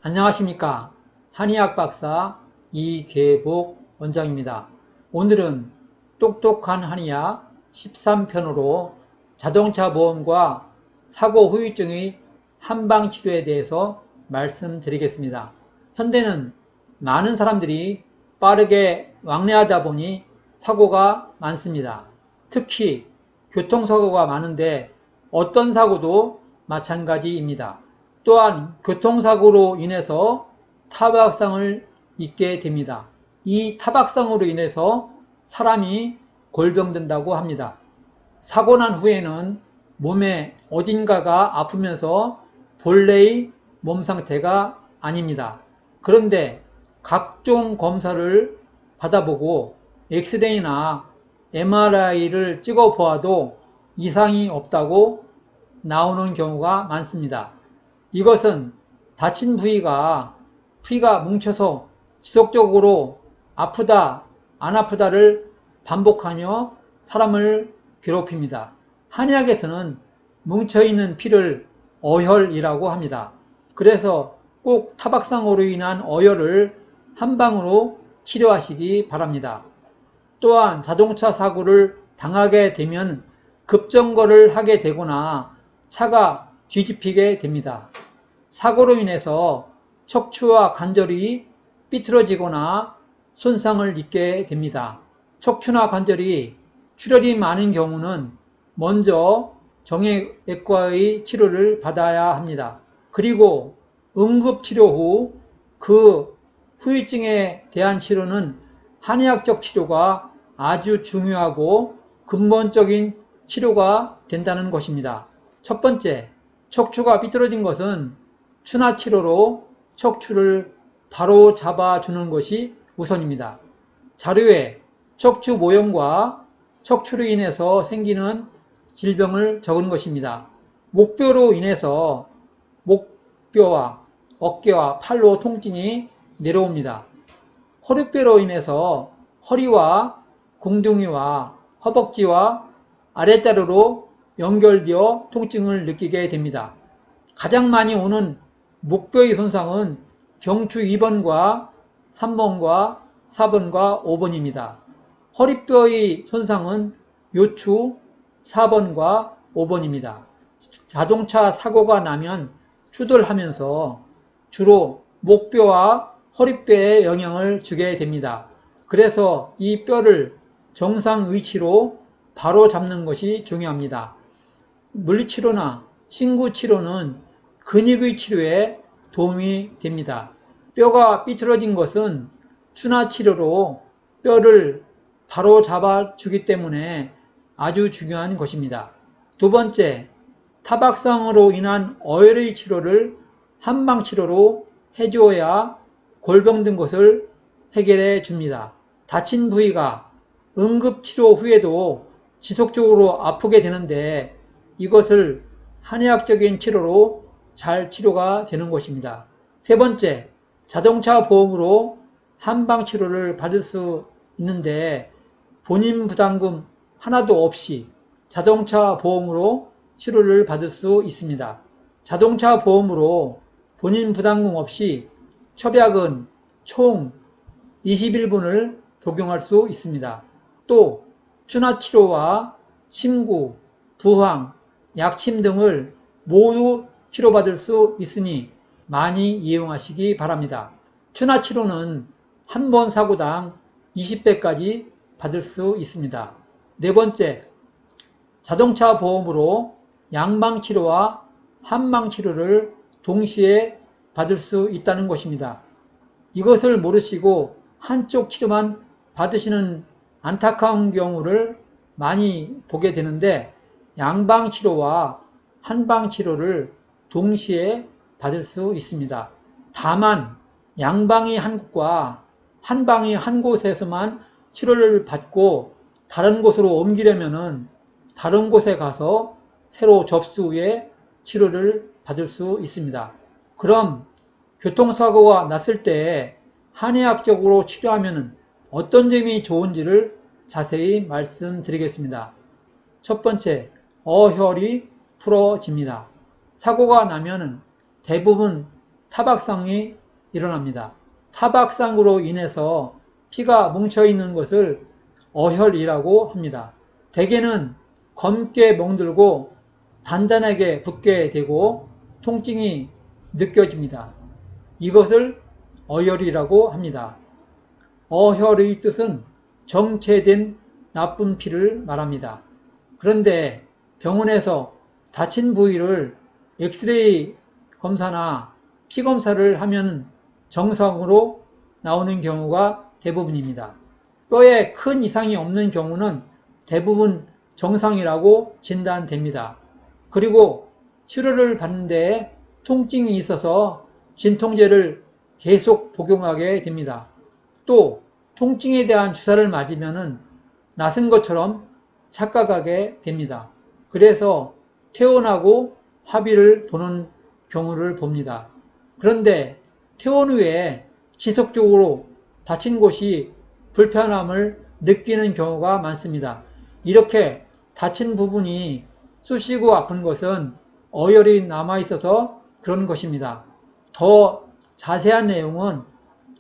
안녕하십니까. 한의학 박사 이계복 원장입니다. 오늘은 똑똑한 한의학 13편으로 자동차 보험과 사고 후유증의 한방치료에 대해서 말씀드리겠습니다. 현대는 많은 사람들이 빠르게 왕래하다 보니 사고가 많습니다. 특히 교통사고가 많은데 어떤 사고도 마찬가지입니다. 또한 교통사고로 인해서 타박상을 입게 됩니다. 이 타박상으로 인해서 사람이 골병든다고 합니다. 사고 난 후에는 몸의 어딘가가 아프면서 본래의 몸 상태가 아닙니다. 그런데 각종 검사를 받아보고 엑스레이나 MRI를 찍어 보아도 이상이 없다고 나오는 경우가 많습니다. 이것은 다친 부위가 뭉쳐서 지속적으로 아프다 안 아프다를 반복하며 사람을 괴롭힙니다. 한의학에서는 뭉쳐있는 피를 어혈이라고 합니다. 그래서 꼭 타박상으로 인한 어혈을 한방으로 치료하시기 바랍니다. 또한 자동차 사고를 당하게 되면 급정거를 하게 되거나 차가 뒤집히게 됩니다. 사고로 인해서 척추와 관절이 삐뚤어지거나 손상을 입게 됩니다. 척추나 관절이 출혈이 많은 경우는 먼저 정형외과의 치료를 받아야 합니다. 그리고 응급치료 후 그 후유증에 대한 치료는 한의학적 치료가 아주 중요하고 근본적인 치료가 된다는 것입니다. 첫 번째, 척추가 삐뚤어진 것은 추나치료로 척추를 바로 잡아주는 것이 우선입니다. 자료에 척추 모형과 척추로 인해서 생기는 질병을 적은 것입니다. 목뼈로 인해서 목뼈와 어깨와 팔로 통증이 내려옵니다. 허리뼈로 인해서 허리와 궁둥이와 허벅지와 아랫다리로 연결되어 통증을 느끼게 됩니다. 가장 많이 오는 목뼈의 손상은 경추 2번과 3번과 4번과 5번입니다. 허리뼈의 손상은 요추 4번과 5번입니다. 자동차 사고가 나면 추돌하면서 주로 목뼈와 허리뼈에 영향을 주게 됩니다. 그래서 이 뼈를 정상 위치로 바로 잡는 것이 중요합니다. 물리치료나 친구치료는 근육의 치료에 도움이 됩니다. 뼈가 삐뚤어진 것은 추나치료로 뼈를 바로 잡아주기 때문에 아주 중요한 것입니다. 두 번째, 타박상으로 인한 어혈의 치료를 한방치료로 해주어야 골병든 것을 해결해 줍니다. 다친 부위가 응급치료 후에도 지속적으로 아프게 되는데 이것을 한의학적인 치료로 잘 치료가 되는 것입니다. 세 번째, 자동차 보험으로 한방치료를 받을 수 있는데 본인 부담금 하나도 없이 자동차 보험으로 치료를 받을 수 있습니다. 자동차 보험으로 본인 부담금 없이 처약은 총 21분을 복용할 수 있습니다. 또 추나치료와 침구, 부항, 약침 등을 모두 치료받을 수 있으니 많이 이용하시기 바랍니다. 추나치료는 한 번 사고당 20배까지 받을 수 있습니다. 네 번째, 자동차 보험으로 양방치료와 한방치료를 동시에 받을 수 있다는 것입니다. 이것을 모르시고 한쪽 치료만 받으시는 안타까운 경우를 많이 보게 되는데 양방치료와 한방치료를 동시에 받을 수 있습니다. 다만 양방이 한 곳과 한방이 한 곳에서만 치료를 받고 다른 곳으로 옮기려면 다른 곳에 가서 새로 접수 후에 치료를 받을 수 있습니다. 그럼 교통사고가 났을 때 한의학적으로 치료하면 어떤 점이 좋은지를 자세히 말씀드리겠습니다. 첫 번째, 어혈이 풀어집니다. 사고가 나면 대부분 타박상이 일어납니다. 타박상으로 인해서 피가 뭉쳐있는 것을 어혈이라고 합니다. 대개는 검게 멍들고 단단하게 붓게 되고 통증이 느껴집니다. 이것을 어혈이라고 합니다. 어혈의 뜻은 정체된 나쁜 피를 말합니다. 그런데 병원에서 다친 부위를 엑스레이 검사나 피 검사를 하면 정상으로 나오는 경우가 대부분입니다. 뼈에 큰 이상이 없는 경우는 대부분 정상이라고 진단됩니다. 그리고 치료를 받는데 통증이 있어서 진통제를 계속 복용하게 됩니다. 또 통증에 대한 주사를 맞으면 낫은 것처럼 착각하게 됩니다. 그래서 퇴원하고 화비를 보는 경우를 봅니다. 그런데 퇴원 후에 지속적으로 다친 곳이 불편함을 느끼는 경우가 많습니다. 이렇게 다친 부분이 쑤시고 아픈 것은 어혈이 남아있어서 그런 것입니다. 더 자세한 내용은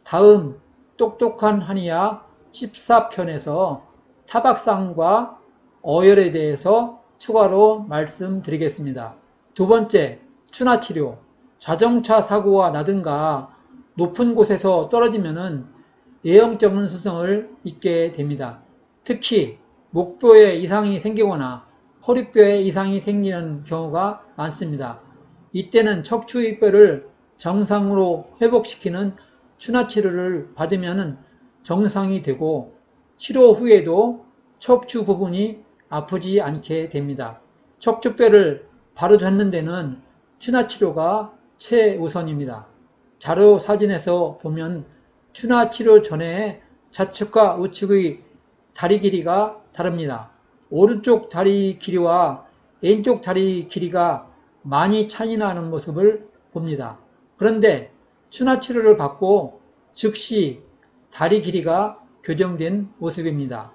다음 똑똑한 한의학 14편에서 타박상과 어혈에 대해서 추가로 말씀드리겠습니다. 두 번째, 추나치료. 자동차 사고가 나든가 높은 곳에서 떨어지면 예형적인 수성을 입게 됩니다. 특히 목뼈에 이상이 생기거나 허리뼈에 이상이 생기는 경우가 많습니다. 이때는 척추의 뼈를 정상으로 회복시키는 추나치료를 받으면 정상이 되고 치료 후에도 척추 부분이 아프지 않게 됩니다. 척추뼈를 바로 잡는 데는 추나치료가 최우선입니다. 자료 사진에서 보면 추나치료 전에 좌측과 우측의 다리 길이가 다릅니다. 오른쪽 다리 길이와 왼쪽 다리 길이가 많이 차이 나는 모습을 봅니다. 그런데 추나치료를 받고 즉시 다리 길이가 교정된 모습입니다.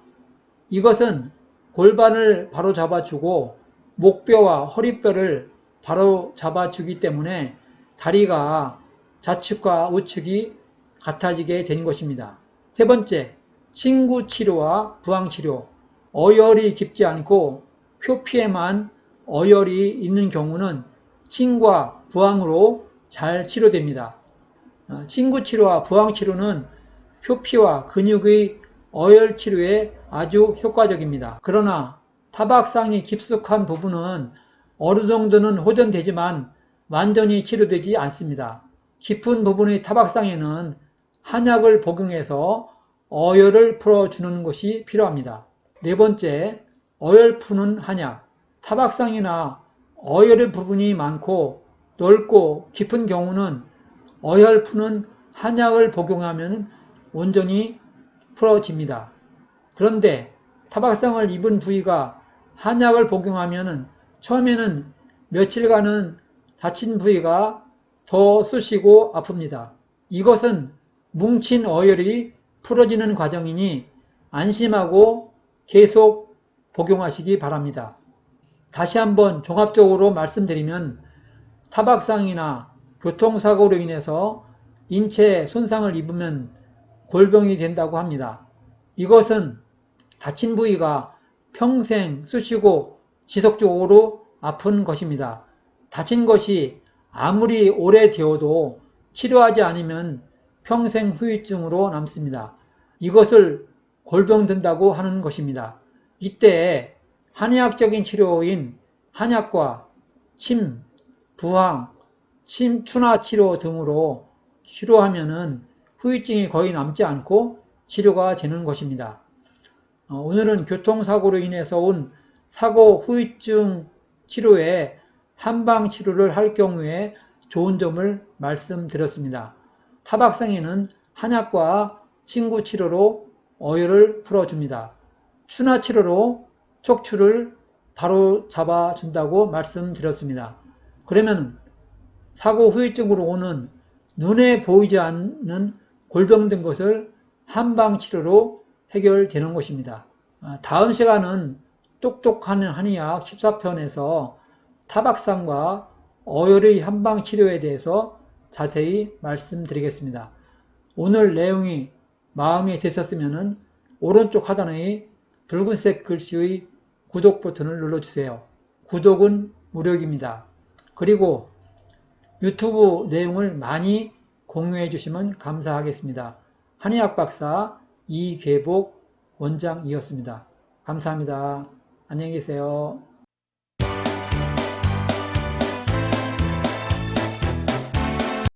이것은 골반을 바로 잡아주고 목뼈와 허리뼈를 바로 잡아주기 때문에 다리가 좌측과 우측이 같아지게 되는 것입니다. 세 번째, 친구치료와 부항치료. 어혈이 깊지 않고 표피에만 어혈이 있는 경우는 친과 부항으로 잘 치료됩니다. 친구치료와 부항치료는 표피와 근육의 어혈 치료에 아주 효과적입니다. 그러나 타박상이 깊숙한 부분은 어느 정도는 호전되지만 완전히 치료되지 않습니다. 깊은 부분의 타박상에는 한약을 복용해서 어혈을 풀어주는 것이 필요합니다. 네 번째, 어혈 푸는 한약. 타박상이나 어혈의 부분이 많고 넓고 깊은 경우는 어혈 푸는 한약을 복용하면 온전히 풀어집니다. 그런데 타박상을 입은 부위가 한약을 복용하면 처음에는 며칠간은 다친 부위가 더 쑤시고 아픕니다. 이것은 뭉친 어혈이 풀어지는 과정이니 안심하고 계속 복용하시기 바랍니다. 다시 한번 종합적으로 말씀드리면 타박상이나 교통사고로 인해서 인체에 손상을 입으면 골병이 된다고 합니다. 이것은 다친 부위가 평생 쑤시고 지속적으로 아픈 것입니다. 다친 것이 아무리 오래되어도 치료하지 않으면 평생 후유증으로 남습니다. 이것을 골병든다고 하는 것입니다. 이때 한의학적인 치료인 한약과 침, 부항, 추나 치료 등으로 치료하면 후유증이 거의 남지 않고 치료가 되는 것입니다. 오늘은 교통사고로 인해서 온 사고 후유증 치료에 한방 치료를 할 경우에 좋은 점을 말씀드렸습니다. 타박상에는 한약과 친구 치료로 어혈을 풀어줍니다. 추나 치료로 척추를 바로 잡아준다고 말씀드렸습니다. 그러면 사고 후유증으로 오는 눈에 보이지 않는 골병 든 것을 한방 치료로 해결되는 것입니다. 다음 시간은 똑똑한 한의학 14편에서 타박상과 어혈의 한방 치료에 대해서 자세히 말씀드리겠습니다. 오늘 내용이 마음에 드셨으면 오른쪽 하단의 붉은색 글씨의 구독 버튼을 눌러주세요. 구독은 무료입니다. 그리고 유튜브 내용을 많이 공유해 주시면 감사하겠습니다. 한의학 박사 이계복 원장이었습니다. 감사합니다. 안녕히 계세요.